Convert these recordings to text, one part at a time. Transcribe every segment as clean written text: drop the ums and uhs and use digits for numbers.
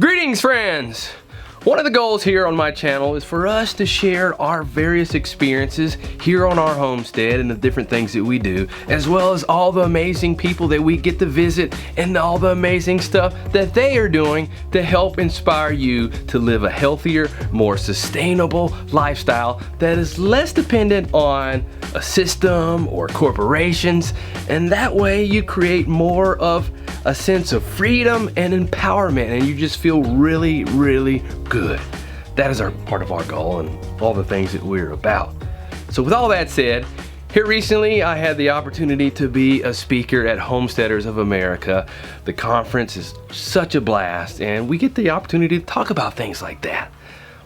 Greetings, friends! One of the goals here on my channel is for us to share our various experiences here on our homestead and the different things that we do, as well as all the amazing people that we get to visit and all the amazing stuff that they are doing to help inspire you to live a healthier, more sustainable lifestyle that is less dependent on a system or corporations, and that way you create more of a sense of freedom and empowerment, and you just feel really, really good. That is part of our goal and all the things that we're about. So with all that said, here recently I had the opportunity to be a speaker at Homesteaders of America. The conference is such a blast, and we get the opportunity to talk about things like that.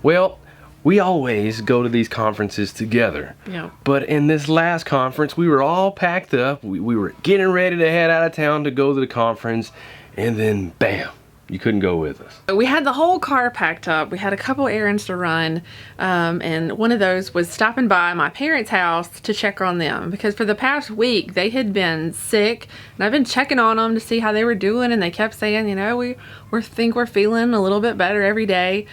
Well, we always go to these conferences together. Yeah. But in this last conference, we were all packed up. We were getting ready to head out of town to go to the conference, and then bam, you couldn't go with us. We had the whole car packed up. We had a couple errands to run, and one of those was stopping by my parents' house to check on them, because for the past week they had been sick, and I've been checking on them to see how they were doing, and they kept saying, you know, we think we're feeling a little bit better every day.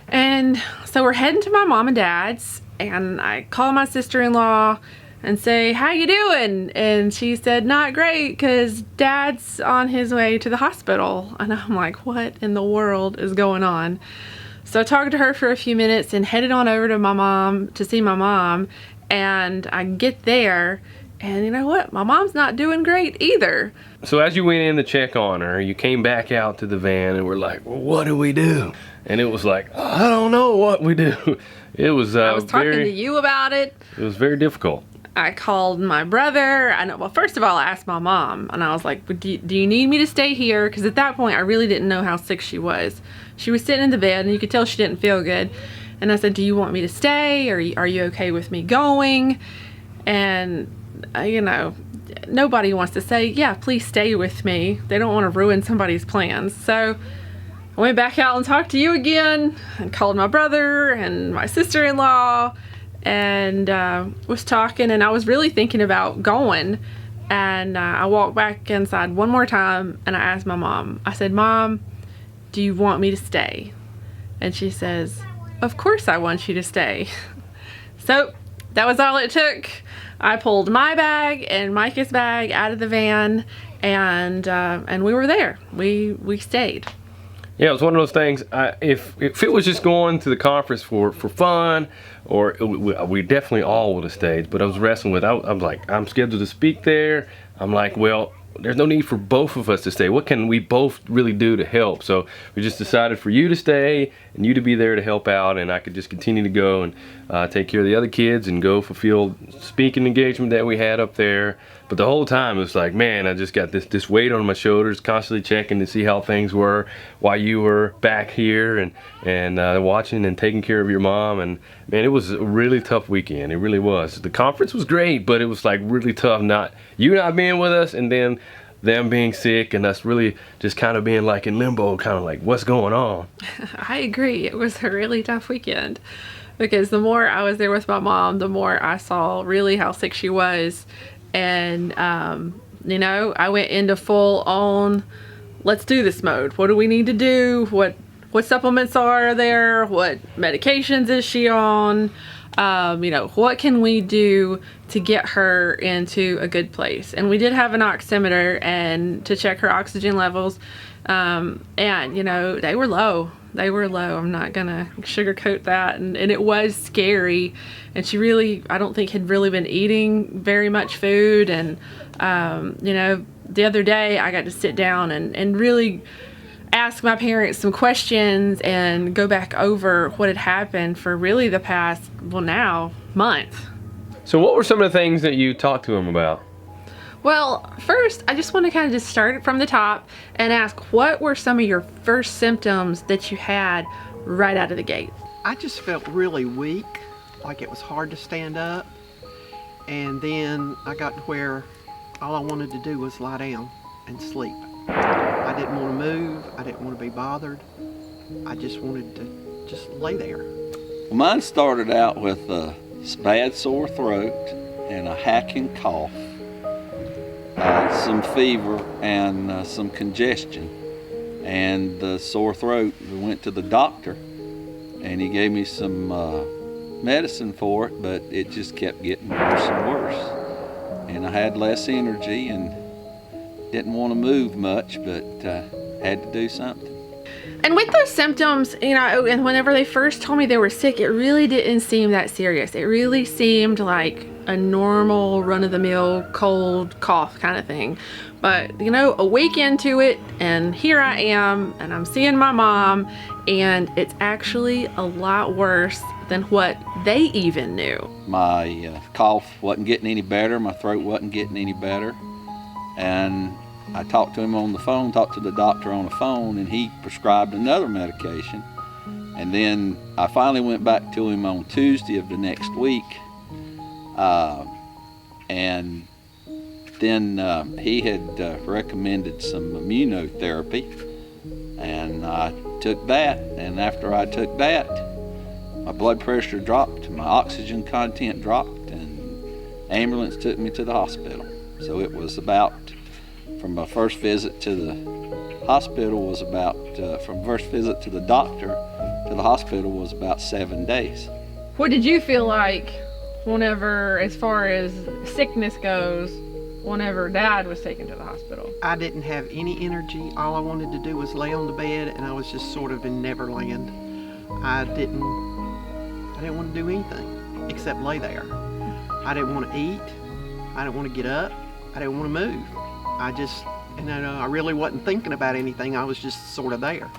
And so we're heading to my mom and dad's, and I call my sister-in-law and say, how you doing? And she said, not great, because dad's on his way to the hospital. And I'm like, what in the world is going on? So I talked to her for a few minutes and headed on over to my mom to see my mom. And I get there, and you know what? My mom's not doing great either. So as you went in to check on her, you came back out to the van and we're like, well, what do we do? And it was like, I don't know what we do. It was I was talking to you about it. It was very difficult. I called my brother. Well, first of all, I asked my mom, and I was like, do you need me to stay here? Because at that point, I really didn't know how sick she was. She was sitting in the bed, and you could tell she didn't feel good. And I said, do you want me to stay? Or are you okay with me going? And, you know, nobody wants to say, yeah, please stay with me. They don't want to ruin somebody's plans. So I went back out and talked to you again, and called my brother and my sister-in-law, and was talking, and I was really thinking about going. And I walked back inside one more time, and I asked my mom, I said, Mom, do you want me to stay? And she says, of course I want you to stay. So that was all it took. I pulled my bag and Micah's bag out of the van, and we were there. We stayed. Yeah, it was one of those things, if it was just going to the conference for fun, or we definitely all would have stayed, but I was wrestling with, I was like, I'm scheduled to speak there. I'm like, well, there's no need for both of us to stay. What can we both really do to help? So we just decided for you to stay and you to be there to help out, and I could just continue to go and take care of the other kids and go fulfill speaking engagement that we had up there. But the whole time it was like, man, I just got this weight on my shoulders, constantly checking to see how things were while you were back here and watching and taking care of your mom. And man, it was a really tough weekend. It really was. The conference was great, but it was like really tough, you not being with us, and then them being sick and us really just kind of being like in limbo, kind of like, what's going on? I agree. It was a really tough weekend, because the more I was there with my mom, the more I saw really how sick she was. And, you know, I went into full on, let's do this mode. What do we need to do? What supplements are there? What medications is she on? You know, what can we do to get her into a good place? And we did have an oximeter and to check her oxygen levels. And, you know, they were low. They were low. I'm not gonna sugarcoat that. And it was scary. And she really, I don't think, had really been eating very much food. And, you know, the other day I got to sit down and really ask my parents some questions and go back over what had happened for really the past, well, now, month. So what were some of the things that you talked to them about? Well, first, I just want to kind of just start it from the top and ask, what were some of your first symptoms that you had right out of the gate? I just felt really weak, like it was hard to stand up. And then I got to where all I wanted to do was lie down and sleep. I didn't want to move. I didn't want to be bothered. I just wanted to just lay there. Well, mine started out with a bad sore throat and a hacking cough. Some fever and some congestion, and the sore throat. We went to the doctor, and he gave me some medicine for it, but it just kept getting worse and worse. And I had less energy and didn't want to move much, but had to do something. And with those symptoms, you know, and whenever they first told me they were sick, it really didn't seem that serious. It really seemed like a normal run-of-the-mill cold cough kind of thing. But, you know, a week into it, and here I am, and I'm seeing my mom, and it's actually a lot worse than what they even knew. My cough wasn't getting any better. My throat wasn't getting any better. And I talked to him on the phone, talked to the doctor on the phone, and he prescribed another medication. And then I finally went back to him on Tuesday of the next week. And then he had recommended some immunotherapy, and I took that. And after I took that, my blood pressure dropped, my oxygen content dropped, and ambulance took me to the hospital. So it was about, from my first visit to the hospital was about, from first visit to the doctor to the hospital was about 7 days. What did you feel like whenever, as far as sickness goes, whenever Dad was taken to the hospital? I didn't have any energy. All I wanted to do was lay on the bed, and I was just sort of in Neverland. I didn't want to do anything except lay there. I didn't want to eat. I didn't want to get up. I didn't want to move. I really wasn't thinking about anything. I was just sort of there.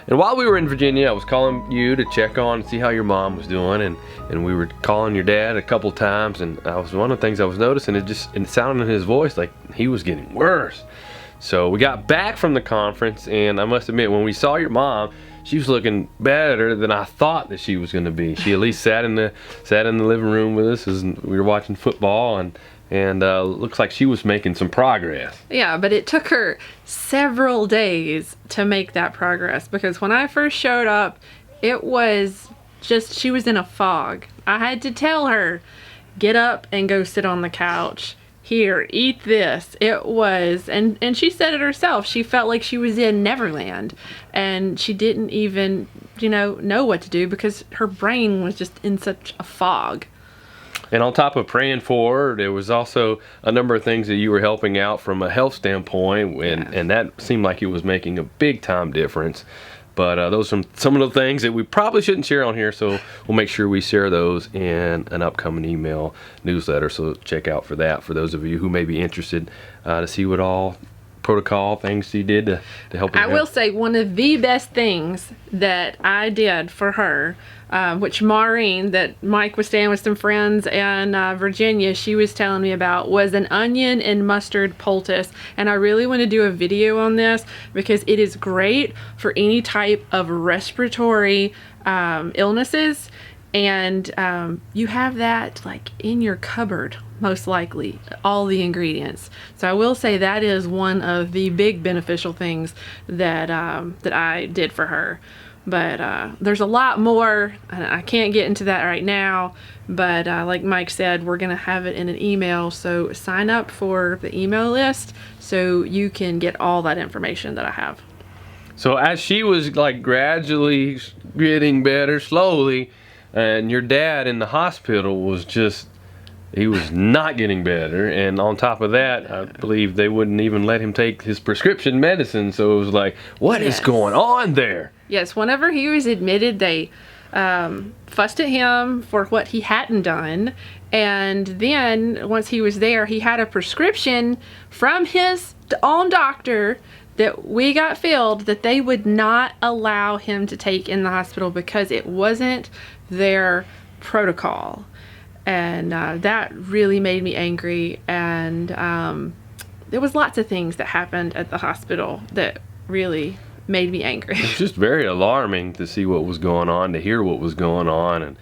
And while we were in Virginia, I was calling you to check on and see how your mom was doing, and we were calling your dad a couple times, and one of the things I was noticing, it sounded in his voice like he was getting worse. So we got back from the conference, and I must admit, when we saw your mom, she was looking better than I thought that she was going to be. She at least sat in the living room with us as we were watching football, and looks like she was making some progress. Yeah, but it took her several days to make that progress, because when I first showed up, it was just, she was in a fog. I had to tell her, get up and go sit on the couch. Here, eat this. It was, and she said it herself, she felt like she was in Neverland, and she didn't even, know what to do because her brain was just in such a fog. And on top of praying for her, there was also a number of things that you were helping out from a health standpoint, and that seemed like it was making a big time difference. But those are some of the things that we probably shouldn't share on here, so we'll make sure we share those in an upcoming email newsletter. So check out for that for those of you who may be interested to see what all protocol things you did to help her. I will say one of the best things that I did for her, which Maureen, that Mike was staying with some friends in Virginia, she was telling me about, was an onion and mustard poultice. And I really want to do a video on this because it is great for any type of respiratory illnesses. And you have that like in your cupboard, most likely, all the ingredients. So I will say that is one of the big beneficial things that that I did for her. But there's a lot more, and I can't get into that right now. But like Mike said, we're gonna have it in an email. So sign up for the email list so you can get all that information that I have. So as she was like gradually getting better slowly, and your dad in the hospital was just, he was not getting better. And on top of that, I believe they wouldn't even let him take his prescription medicine. So it was like, what is going on there? Yes, whenever he was admitted, they fussed at him for what he hadn't done. And then once he was there, he had a prescription from his own doctor that we got filled that they would not allow him to take in the hospital because it wasn't their protocol. And that really made me angry. And there was lots of things that happened at the hospital that really made me angry. It's just very alarming to see what was going on, to hear what was going on, and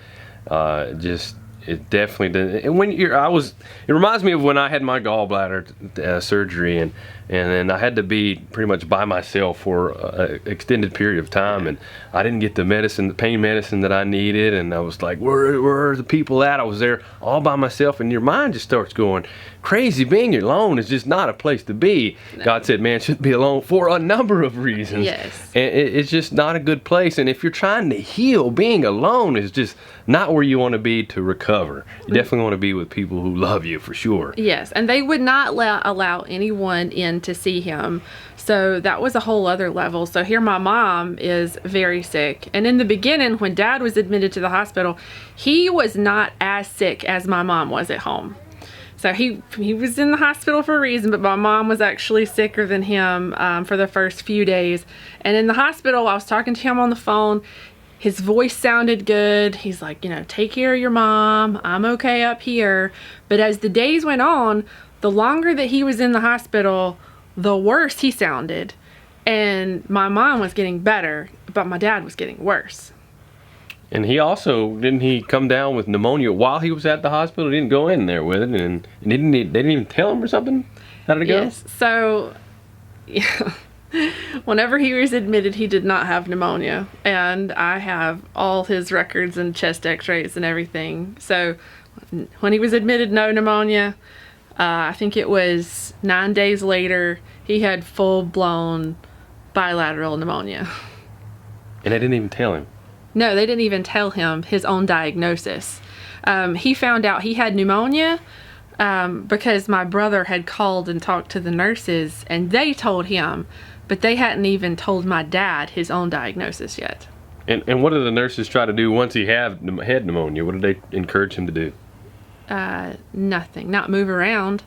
it definitely did. And when it reminds me of when I had my gallbladder surgery, and then I had to be pretty much by myself for an extended period of time, and I didn't get the pain medicine that I needed, and I was like, where are the people at? I was there all by myself, and your mind just starts going crazy. Being alone is just not a place to be. No. God said man shouldn't be alone for a number of reasons. Yes. And it's just not a good place, and if you're trying to heal, being alone is just not where you want to be to recover. You definitely want to be with people who love you, for sure. Yes, and they would not allow anyone in to see him. So that was a whole other level. So here my mom is very sick. And in the beginning, when Dad was admitted to the hospital, he was not as sick as my mom was at home. So he was in the hospital for a reason, but my mom was actually sicker than him for the first few days. And in the hospital, I was talking to him on the phone. His voice sounded good. He's like, take care of your mom. I'm okay up here. But as the days went on, the longer that he was in the hospital, the worse he sounded. And my mom was getting better, but my dad was getting worse. And he also, didn't he come down with pneumonia while he was at the hospital? He didn't go in there with it, and they didn't even tell him or something? How did it go? Yes, so, yeah. Whenever he was admitted, he did not have pneumonia, and I have all his records and chest x-rays and everything. So when he was admitted, no pneumonia. I think it was 9 days later, he had full-blown bilateral pneumonia. And they didn't even tell him? No, they didn't even tell him his own diagnosis. He found out he had pneumonia because my brother had called and talked to the nurses, and they told him, but they hadn't even told my dad his own diagnosis yet. And what did the nurses try to do once he had pneumonia? What did they encourage him to do? Nothing. Not move around.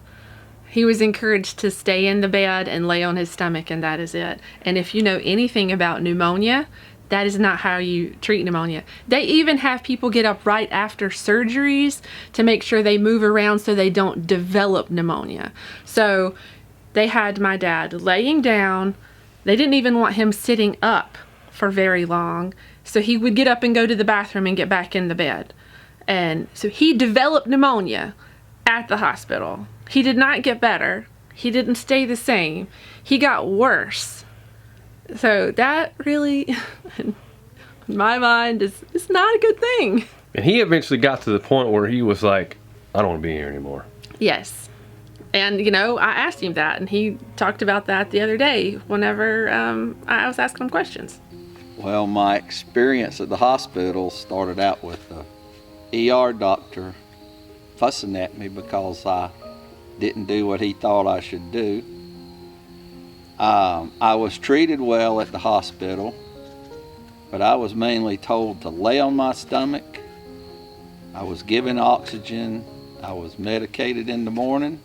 He was encouraged to stay in the bed and lay on his stomach, and that is it. And if you know anything about pneumonia, that is not how you treat pneumonia. They even have people get up right after surgeries to make sure they move around so they don't develop pneumonia. So they had my dad laying down. They didn't even want him sitting up for very long. So he would get up and go to the bathroom and get back in the bed. And so he developed pneumonia at the hospital. He did not get better. He didn't stay the same. He got worse. So that really, in my mind, is not a good thing. And he eventually got to the point where he was like, I don't want to be here anymore. Yes. And, I asked him that, and he talked about that the other day whenever I was asking him questions. Well, my experience at the hospital started out with the ER doctor fussing at me because I didn't do what he thought I should do. I was treated well at the hospital, but I was mainly told to lay on my stomach. I was given oxygen. I was medicated in the morning.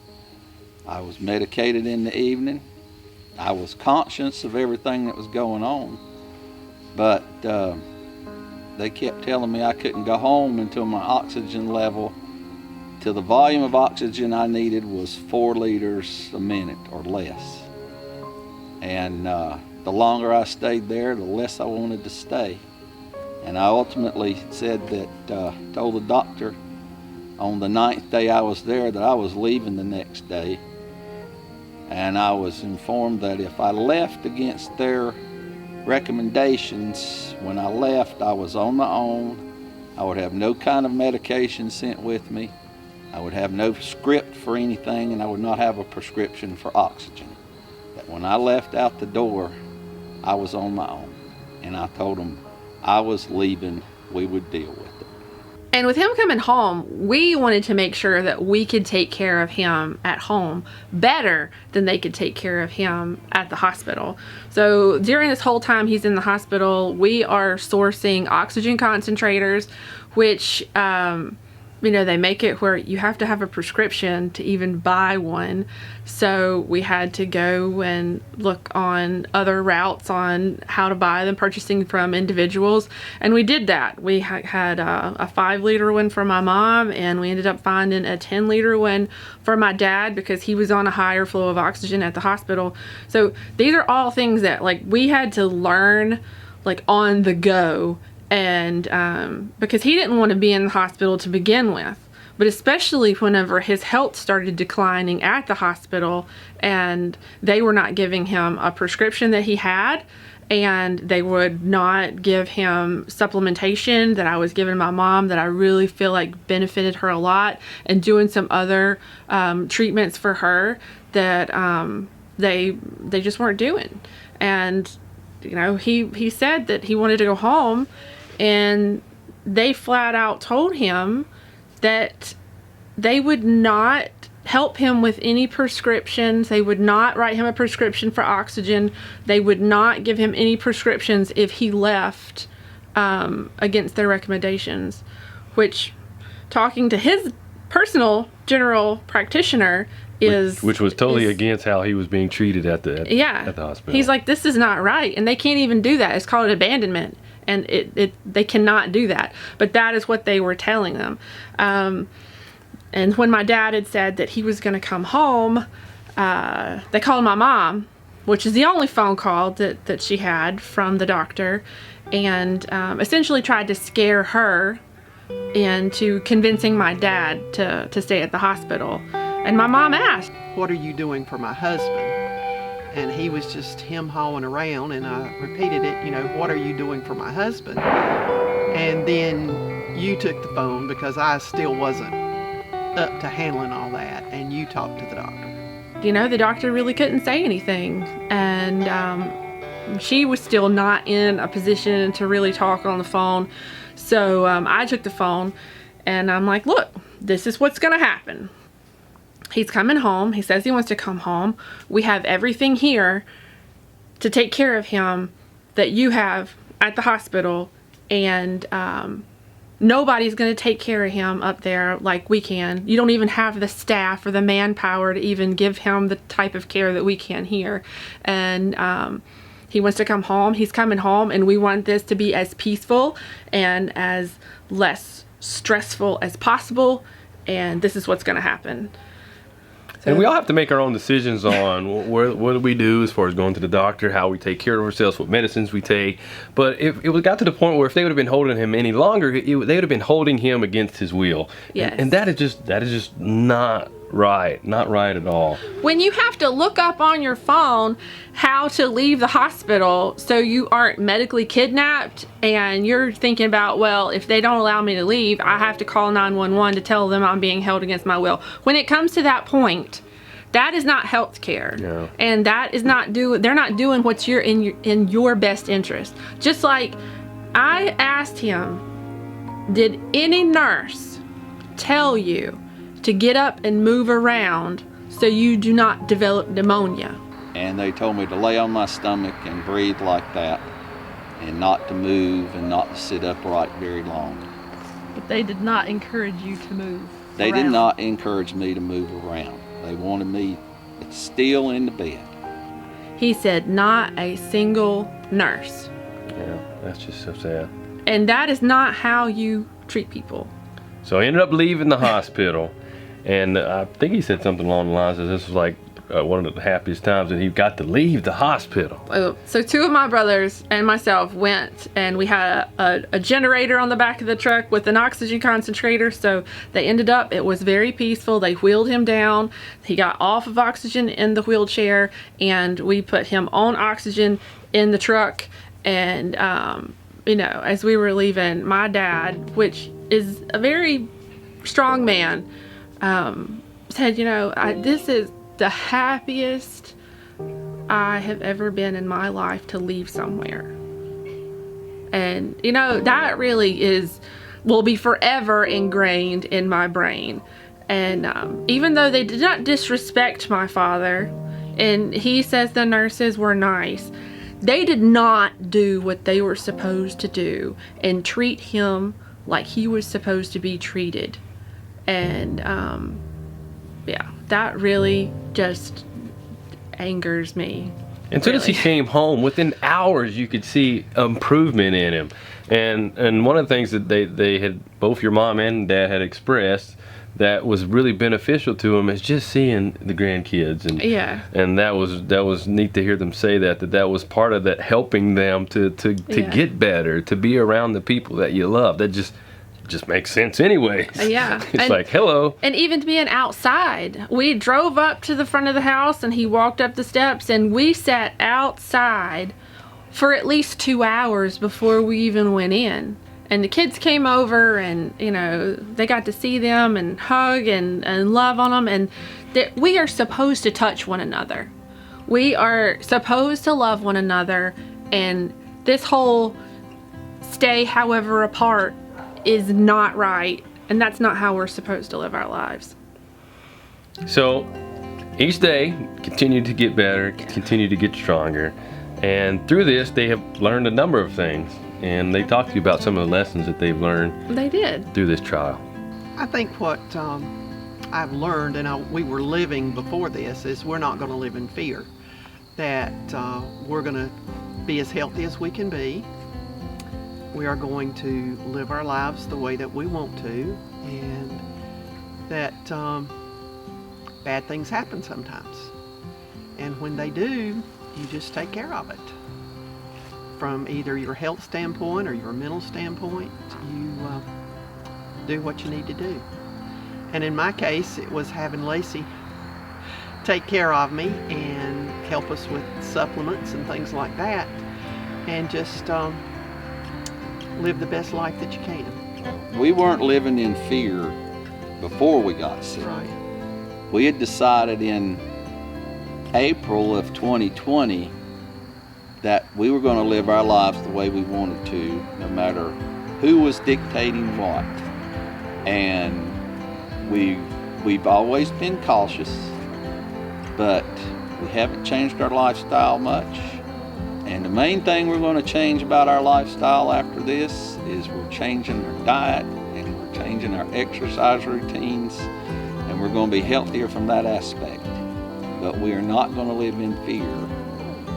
I was medicated in the evening. I was conscious of everything that was going on, but they kept telling me I couldn't go home until my oxygen level, till the volume of oxygen I needed was 4 liters a minute or less. And the longer I stayed there, the less I wanted to stay. And I ultimately said that, told the doctor on the 9th day I was there that I was leaving the next day. And I was informed that if I left against their recommendations, when I left, I was on my own. I would have no kind of medication sent with me. I would have no script for anything, and I would not have a prescription for oxygen. That when I left out the door, I was on my own. And I told them I was leaving, we would deal with it. And with him coming home, we wanted to make sure that we could take care of him at home better than they could take care of him at the hospital. So during this whole time he's in the hospital, we are sourcing oxygen concentrators, which, they make it where you have to have a prescription to even buy one. So we had to go and look on other routes on how to buy them, purchasing from individuals. And we did that. We had a 5-liter one for my mom, and we ended up finding a 10-liter one for my dad because he was on a higher flow of oxygen at the hospital. So these are all things that we had to learn on the go. And because he didn't want to be in the hospital to begin with. but especially whenever his health started declining at the hospital and they were not giving him a prescription that he had, and they would not give him supplementation that I was giving my mom that I really feel like benefited her a lot, and doing some other treatments for her that they just weren't doing. And you know, he said that he wanted to go home, and they flat out told him that they would not help him with any prescriptions. They would not write him a prescription for oxygen. They would not give him any prescriptions if he left against their recommendations, which, talking to his personal general practitioner, which was totally against how he was being treated at the hospital. He's like, this is not right, and they can't even do that. It's called abandonment, and they cannot do that. But that is what they were telling them. And when my dad had said that he was going to come home, they called my mom, which is the only phone call that she had from the doctor, and essentially tried to scare her into convincing my dad to stay at the hospital. And my mom asked, "What are you doing for my husband?" And he was just hawing around, and I repeated it, you know, "What are you doing for my husband?" And then you took the phone because I still wasn't up to handling all that, and you talked to the doctor. You know, the doctor really couldn't say anything, and she was still not in a position to really talk on the phone. So I took the phone, and I'm like, look, this is what's gonna happen. He's coming home. He says he wants to come home. We have everything here to take care of him that you have at the hospital, and nobody's going to take care of him up there like we can. You don't even have the staff or the manpower to even give him the type of care that we can here. And he wants to come home. He's coming home, and we want this to be as peaceful and as less stressful as possible. And this is what's going to happen. And we all have to make our own decisions on what do we do as far as going to the doctor, how we take care of ourselves, what medicines we take. But if it got to the point where if they would have been holding him any longer, they would have been holding him against his will. Yes. And that is just not right. Not right at all. When you have to look up on your phone how to leave the hospital so you aren't medically kidnapped, and you're thinking about, well, if they don't allow me to leave, I have to call 911 to tell them I'm being held against my will. When it comes to that point, that is not health care. No. And that is not they're not doing what's in your best interest. Just like I asked him, did any nurse tell you to get up and move around so you do not develop pneumonia? And they told me to lay on my stomach and breathe like that, and not to move and not to sit upright very long. But they did not encourage you to move They around. did not encourage me to move around. They wanted me still in the bed. He said not a single nurse. Yeah, that's just so sad. And that is not how you treat people. So I ended up leaving the hospital, and I think he said something along the lines of this was like one of the happiest times that he got to leave the hospital. So two of my brothers and myself went, and we had a generator on the back of the truck with an oxygen concentrator. So they ended up, it was very peaceful. They wheeled him down. He got off of oxygen in the wheelchair, and we put him on oxygen in the truck. And, you know, as we were leaving, my dad, which is a very strong man, said, you know, this is the happiest I have ever been in my life to leave somewhere. And, you know, that really will be forever ingrained in my brain. And even though they did not disrespect my father, and he says the nurses were nice, they did not do what they were supposed to do and treat him like he was supposed to be treated. And yeah, that really just angers me. And soon as he came home, within hours you could see improvement in him. And one of the things that they had, both your mom and dad had expressed that was really beneficial to him is just seeing the grandkids. And Yeah. and that was neat to hear them say that was part of that, helping them to Yeah. get better, to be around the people that you love. That just just makes sense anyway. Yeah. It's like, hello. And even being outside, we drove up to the front of the house and he walked up the steps and we sat outside for at least 2 hours before we even went in. And the kids came over and, you know, they got to see them and hug and love on them. And we are supposed to touch one another. We are supposed to love one another. And this whole stay however apart is not right. And that's not how we're supposed to live our lives. So each day, continue to get better, continue to get stronger. And through this, they have learned a number of things. And they talked to you about some of the lessons that they've learned. They did. Through this trial. I think what I've learned, and we were living before this, is we're not going to live in fear. That we're going to be as healthy as we can be. We are going to live our lives the way that we want to. And that bad things happen sometimes. And when they do, you just take care of it. From either your health standpoint or your mental standpoint, you do what you need to do. And in my case, it was having Lacie take care of me and help us with supplements and things like that, and just live the best life that you can. We weren't living in fear before we got sick. Right. We had decided in April of 2020 that we were going to live our lives the way we wanted to, no matter who was dictating what. And we've always been cautious, but we haven't changed our lifestyle much. And the main thing we're going to change about our lifestyle after this is we're changing our diet and we're changing our exercise routines, and we're going to be healthier from that aspect. But we are not going to live in fear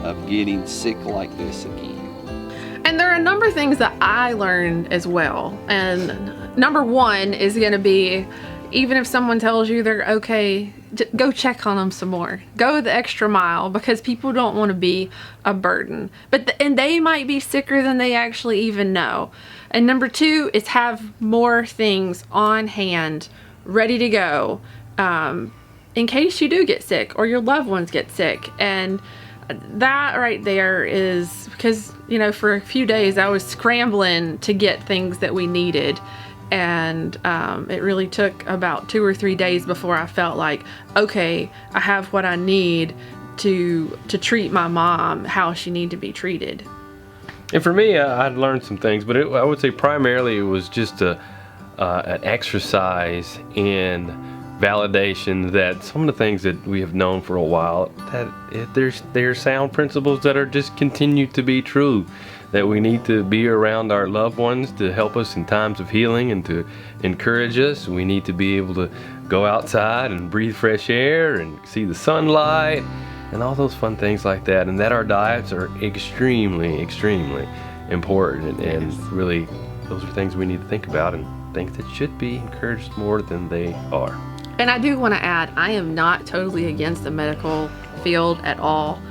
of getting sick like this again. And there are a number of things that I learned as well. And number one is going to be, even if someone tells you they're okay, go check on them some more. Go the extra mile, because people don't want to be a burden. And they might be sicker than they actually even know. And number two is have more things on hand, ready to go, in case you do get sick or your loved ones get sick. And that right there is because, you know, for a few days I was scrambling to get things that we needed. And it really took about 2 or 3 days before I felt like, okay, I have what I need to treat my mom how she needed to be treated. And for me, I'd learned some things, but I would say primarily it was just an exercise in validation that some of the things that we have known for a while, that there's sound principles that are just continue to be true. That we need to be around our loved ones to help us in times of healing and to encourage us. We need to be able to go outside and breathe fresh air and see the sunlight and all those fun things like that. And that our diets are extremely, extremely important. And really, those are things we need to think about and things that should be encouraged more than they are. And I do want to add, I am not totally against the medical field at all.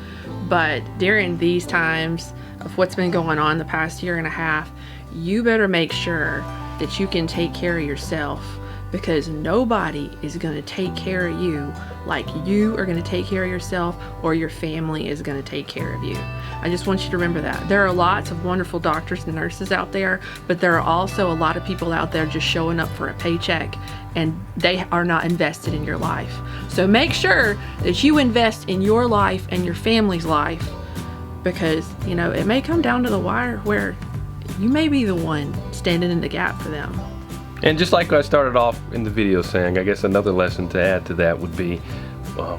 But during these times of what's been going on the past year and a half, you better make sure that you can take care of yourself, because nobody is going to take care of you like you are going to take care of yourself, or your family is going to take care of you. I just want you to remember that. There are lots of wonderful doctors and nurses out there, but there are also a lot of people out there just showing up for a paycheck, and they are not invested in your life. So make sure that you invest in your life and your family's life, because, you know, it may come down to the wire where you may be the one standing in the gap for them. And just like I started off in the video saying, I guess another lesson to add to that would be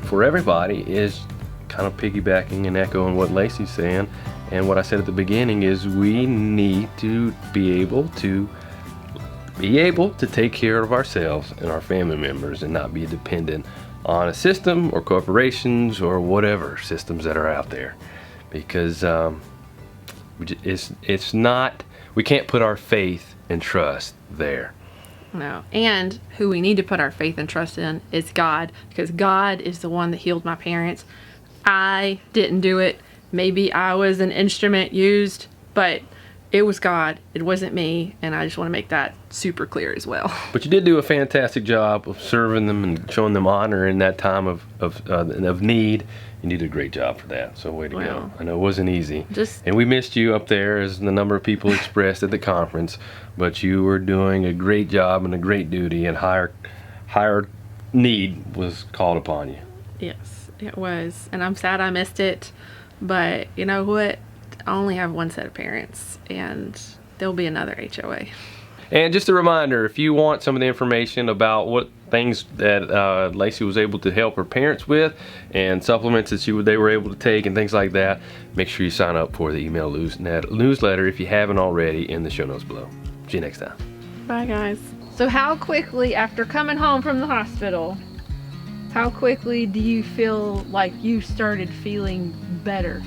for everybody is kind of piggybacking and echoing what Lacie's saying. And what I said at the beginning is we need to be able to take care of ourselves and our family members and not be dependent on a system or corporations or whatever systems that are out there. Because it's not, we can't put our faith and trust there. No. And who we need to put our faith and trust in is God, because God is the one that healed my parents. I didn't do it. Maybe I was an instrument used, but it was God. It wasn't me, and I just want to make that super clear as well. But you did do a fantastic job of serving them and showing them honor in that time of need. You did a great job for that, so way to go. I know it wasn't easy. And we missed you up there, as the number of people expressed at the conference, but you were doing a great job and a great duty, and higher need was called upon you. Yes, it was, and I'm sad I missed it, but you know what? I only have one set of parents, and there'll be another HOA. And just a reminder, if you want some of the information about what things that Lacie was able to help her parents with, and supplements that they were able to take and things like that, make sure you sign up for the email newsletter if you haven't already, in the show notes below. See you next time. Bye, guys. So how quickly, after coming home from the hospital, how quickly do you feel like you started feeling better?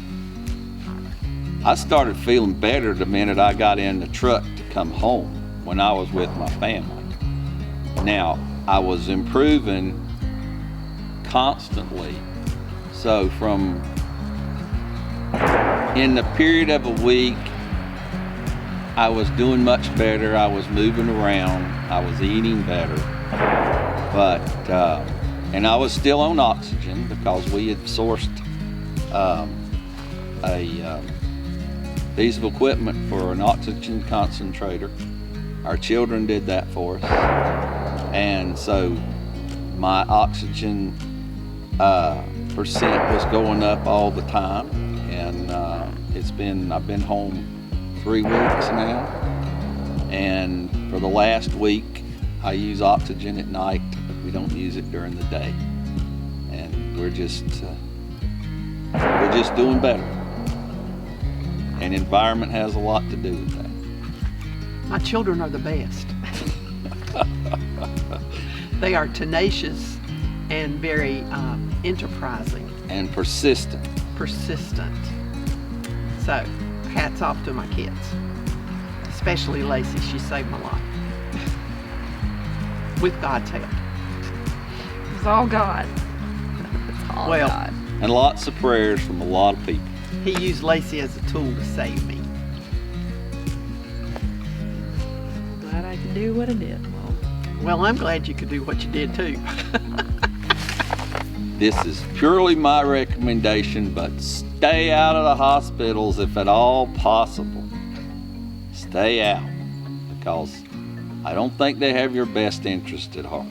I started feeling better the minute I got in the truck to come home, when I was with my family. Now, I was improving constantly. So in the period of a week, I was doing much better. I was moving around. I was eating better. But, and I was still on oxygen, because we had sourced a piece of equipment for an oxygen concentrator. Our children did that for us, and so my oxygen percent was going up all the time, and I've been home 3 weeks now, and for the last week I use oxygen at night. We don't use it during the day, and we're just doing better, and environment has a lot to do with that. My children are the best. They are tenacious and very enterprising. And persistent. So, hats off to my kids. Especially Lacie, she saved my life. With God's help. It's all God. It's all God. And lots of prayers from a lot of people. He used Lacie as a tool to save me. Glad I could do what I did. Well, I'm glad you could do what you did too. This is purely my recommendation, but stay out of the hospitals if at all possible. Stay out, because I don't think they have your best interest at heart.